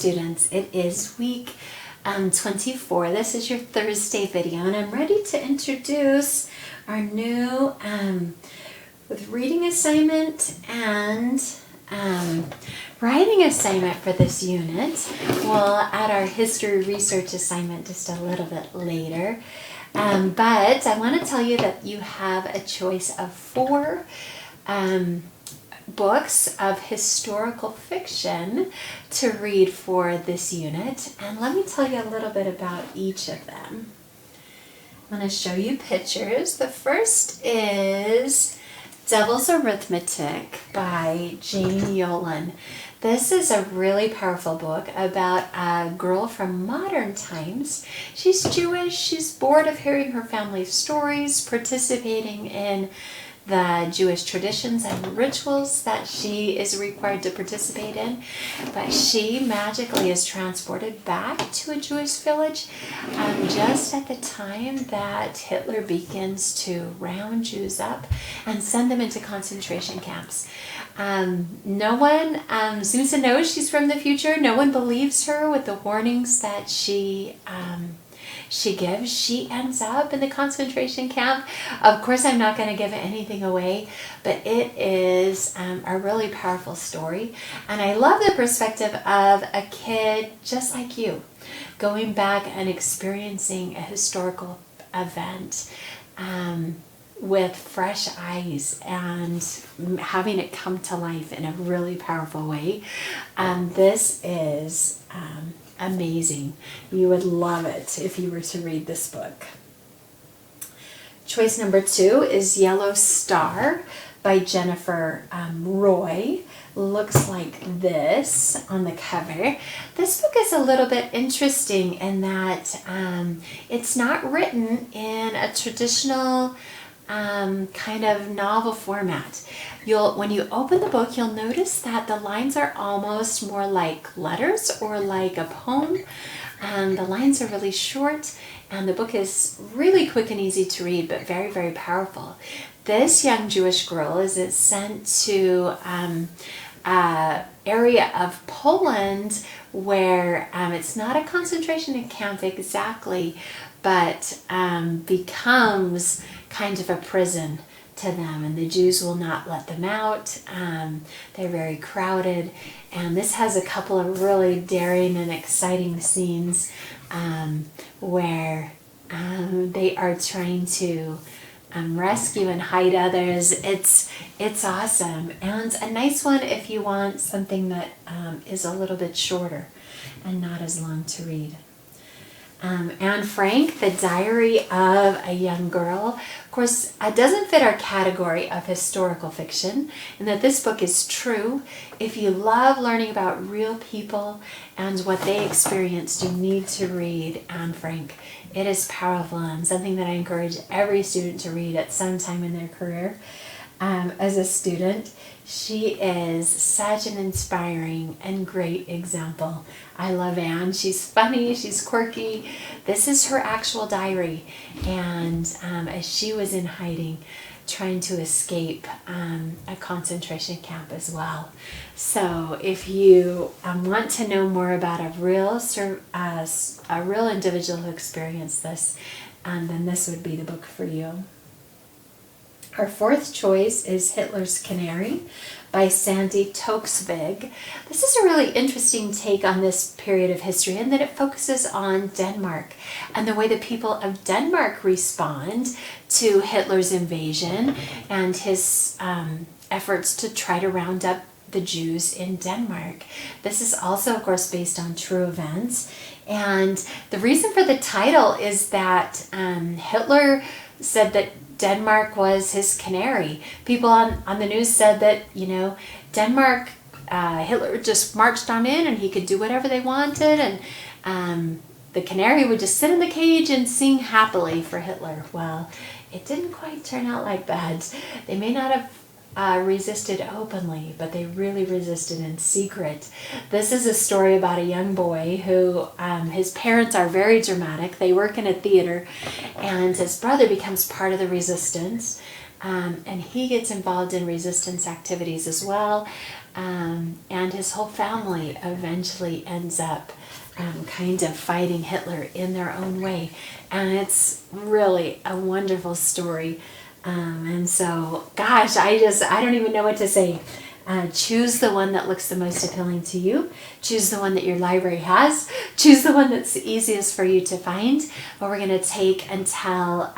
students. It is week 24. This is your Thursday video, and I'm ready to introduce our new with reading assignment and writing assignment for this unit. We'll add our history research assignment just a little bit later. But I want to tell you that you have a choice of 4 books of historical fiction to read for this unit, and let me tell you a little bit about each of them. I'm going to show you pictures. The first is Devil's Arithmetic by Jane Yolen. This is a really powerful book about a girl from modern times. She's Jewish, she's bored of hearing her family's stories, participating in the Jewish traditions and rituals that she is required to participate in, but she magically is transported back to a Jewish village just at the time that Hitler begins to round Jews up and send them into concentration camps. No one seems to know she's from the future. No one believes her with the warnings that she gives. She ends up in the concentration camp. Of course, I'm not going to give anything away, but it is a really powerful story. And I love the perspective of a kid just like you, going back and experiencing a historical event with fresh eyes and having it come to life in a really powerful way. This is amazing. You would love it if you were to read this book. Choice number 2 is Yellow Star by Jennifer Roy. Looks like this on the cover. This book is a little bit interesting in that it's not written in a traditional kind of novel format. When you open the book, you'll notice that the lines are almost more like letters or like a poem. The lines are really short, and the book is really quick and easy to read, but very, very powerful. This young Jewish girl is sent to an area of Poland where it's not a concentration camp exactly, but becomes kind of a prison to them, and the Jews will not let them out. They're very crowded, and this has a couple of really daring and exciting scenes where they are trying to rescue and hide others. It's awesome, and a nice one if you want something that is a little bit shorter and not as long to read. Anne Frank, The Diary of a Young Girl. Of course, it doesn't fit our category of historical fiction, and that this book is true. If you love learning about real people and what they experienced, you need to read Anne Frank. It is powerful and something that I encourage every student to read at some time in their career. As a student, she is such an inspiring and great example. I love Anne. She's funny, she's quirky. This is her actual diary, and as she was in hiding, trying to escape a concentration camp as well. So if you want to know more about a real individual who experienced this, then this would be the book for you. Our 4th choice is Hitler's Canary by Sandy Toksvig. This is a really interesting take on this period of history, in that it focuses on Denmark and the way the people of Denmark respond to Hitler's invasion and his efforts to try to round up the Jews in Denmark. This is also, of course, based on true events. And the reason for the title is that Hitler said that Denmark was his canary. People on the news said that, Denmark, Hitler just marched on in and he could do whatever they wanted, and the canary would just sit in the cage and sing happily for Hitler. Well, it didn't quite turn out like that. They may not have resisted openly, but they really resisted in secret. This is a story about a young boy who, his parents are very dramatic. They work in a theater, and his brother becomes part of the resistance, and he gets involved in resistance activities as well. and his whole family eventually ends up kind of fighting Hitler in their own way. And it's really a wonderful story. And so, gosh, I don't even know what to say. Choose the one that looks the most appealing to you. Choose the one that your library has. Choose the one that's the easiest for you to find. But we're going to take until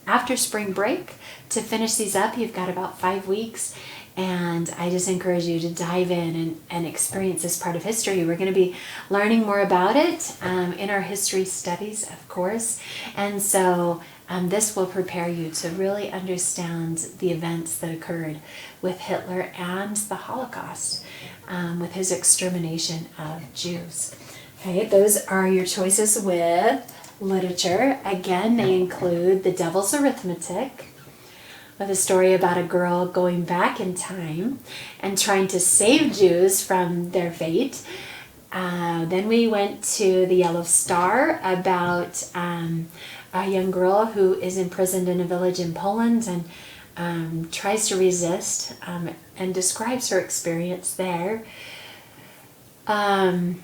after spring break to finish these up. You've got about 5 weeks. And I just encourage you to dive in and experience this part of history. We're going to be learning more about it in our history studies, of course. And so this will prepare you to really understand the events that occurred with Hitler and the Holocaust, with his extermination of Jews. Okay, those are your choices with literature. Again, they include The Devil's Arithmetic, with a story about a girl going back in time and trying to save Jews from their fate. Then we went to The Yellow Star, about a young girl who is imprisoned in a village in Poland and tries to resist and describes her experience there. Then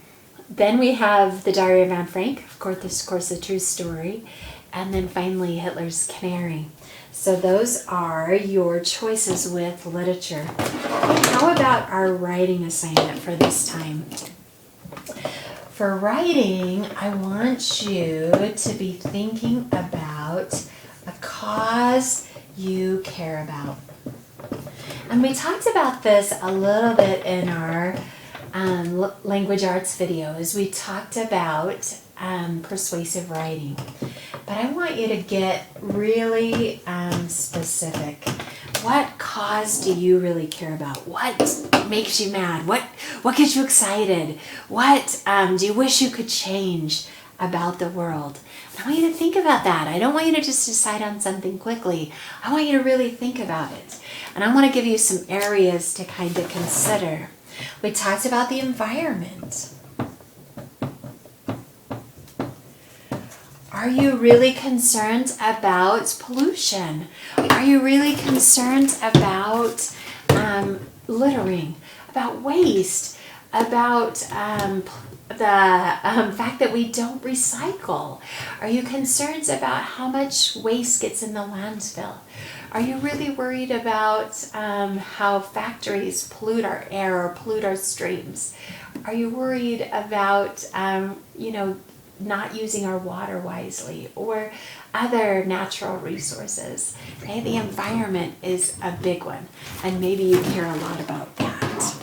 we have The Diary of Anne Frank, of course, a true story. And then finally, Hitler's Canary. So those are your choices with literature. How about our writing assignment for this time? For writing, I want you to be thinking about a cause you care about. And we talked about this a little bit in our language arts videos. We talked about persuasive writing. But I want you to get really specific. What cause do you really care about? What makes you mad? What gets you excited? What do you wish you could change about the world? I want you to think about that. I don't want you to just decide on something quickly. I want you to really think about it. And I want to give you some areas to kind of consider. We talked about the environment. Are you really concerned about pollution? Are you really concerned about littering, about waste, about the fact that we don't recycle? Are you concerned about how much waste gets in the landfill? Are you really worried about how factories pollute our air or pollute our streams? Are you worried about, not using our water wisely or other natural resources? Okay, the environment is a big one, and maybe you care a lot about that.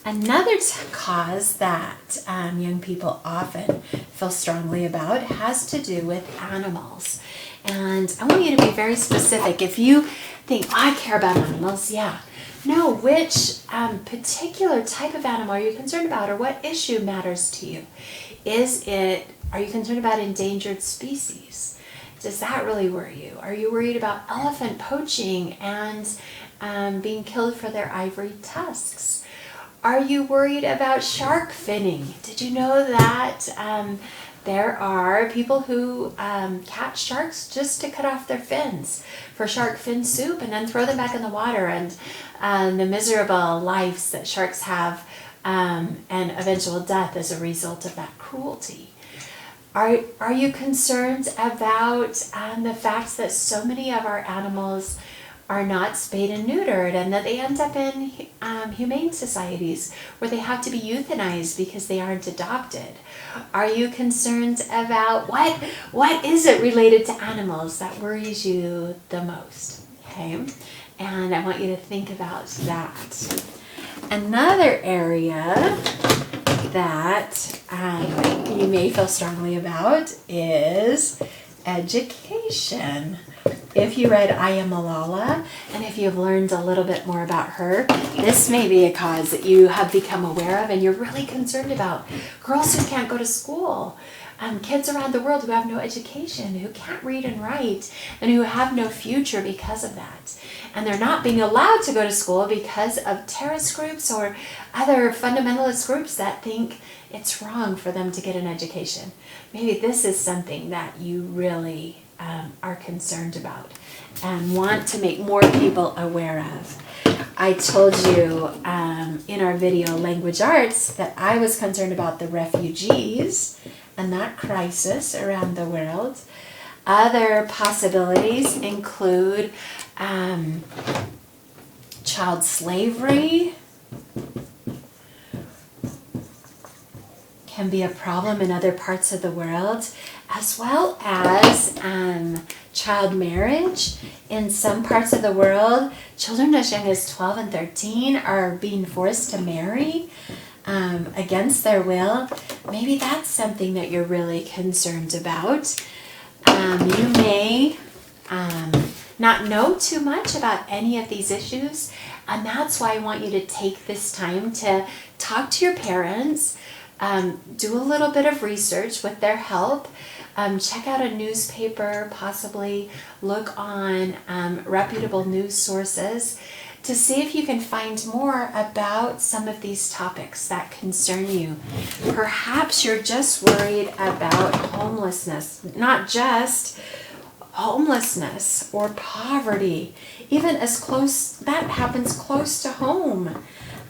Another cause that young people often feel strongly about has to do with animals. And I want you to be very specific. If you think, I care about animals, yeah. Know which particular type of animal are you concerned about, or what issue matters to you. Are you concerned about endangered species? Does that really worry you? Are you worried about elephant poaching and being killed for their ivory tusks? Are you worried about shark finning? Did you know that there are people who catch sharks just to cut off their fins for shark fin soup and then throw them back in the water, and the miserable lives that sharks have and eventual death as a result of that cruelty? Are you concerned about the fact that so many of our animals are not spayed and neutered, and that they end up in humane societies where they have to be euthanized because they aren't adopted? Are you concerned about what is it related to animals that worries you the most? Okay, and I want you to think about that. Another area that you may feel strongly about is education. If you read I Am Malala, and if you've learned a little bit more about her, this may be a cause that you have become aware of and you're really concerned about. Girls who can't go to school, kids around the world who have no education, who can't read and write, and who have no future because of that. And they're not being allowed to go to school because of terrorist groups or other fundamentalist groups that think it's wrong for them to get an education. Maybe this is something that you really are concerned about and want to make more people aware of. I told you in our video Language Arts that I was concerned about the refugees and that crisis around the world. Other possibilities include child slavery can be a problem in other parts of the world, as well as child marriage. In some parts of the world, children as young as 12 and 13 are being forced to marry against their will. Maybe that's something that you're really concerned about. You may not know too much about any of these issues, and that's why I want you to take this time to talk to your parents, do a little bit of research with their help, check out a newspaper, possibly look on reputable news sources to see if you can find more about some of these topics that concern you. Perhaps you're just worried about homelessness, not just homelessness or poverty, even as close, that happens close to home.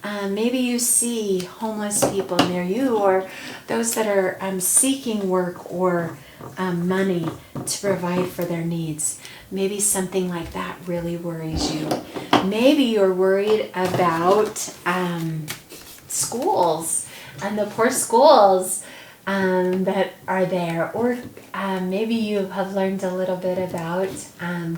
Maybe you see homeless people near you, or those that are seeking work or money to provide for their needs. Maybe something like that really worries you. Maybe you're worried about schools and the poor schools that are there, or maybe you have learned a little bit about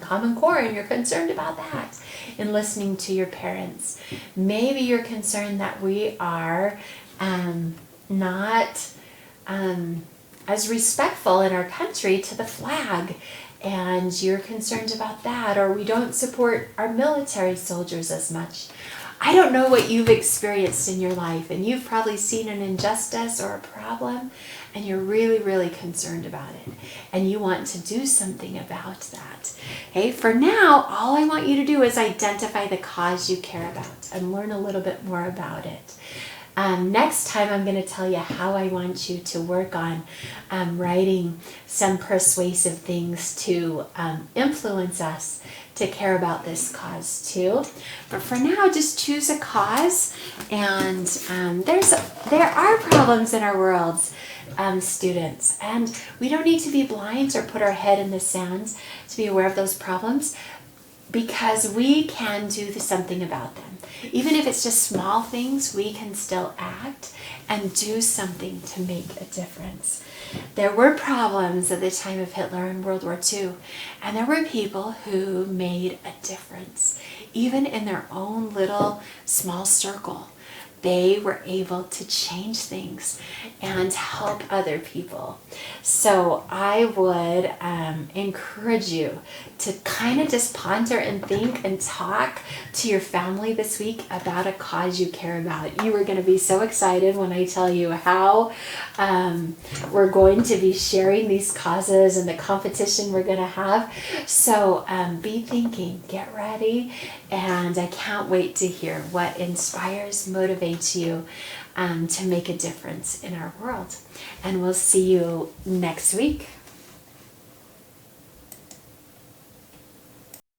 Common Core and you're concerned about that in listening to your parents. Maybe you're concerned that we are not as respectful in our country to the flag, and you're concerned about that, or we don't support our military soldiers as much. I don't know what you've experienced in your life, and you've probably seen an injustice or a problem, and you're really, really concerned about it, and you want to do something about that. Okay, for now, all I want you to do is identify the cause you care about and learn a little bit more about it. Next time, I'm going to tell you how I want you to work on writing some persuasive things to influence us to care about this cause too. But for now, just choose a cause. And there are problems in our world, students, and we don't need to be blind or put our head in the sand to be aware of those problems, because we can do something about them. Even if it's just small things, we can still act and do something to make a difference. There were problems at the time of Hitler in World War II, and there were people who made a difference, even in their own little small circle. They were able to change things and help other people. So I would encourage you to kind of just ponder and think and talk to your family this week about a cause you care about. You are going to be so excited when I tell you how we're going to be sharing these causes and the competition we're going to have. So be thinking, get ready, and I can't wait to hear what inspires, motivates you to make a difference in our world. And we'll see you next week.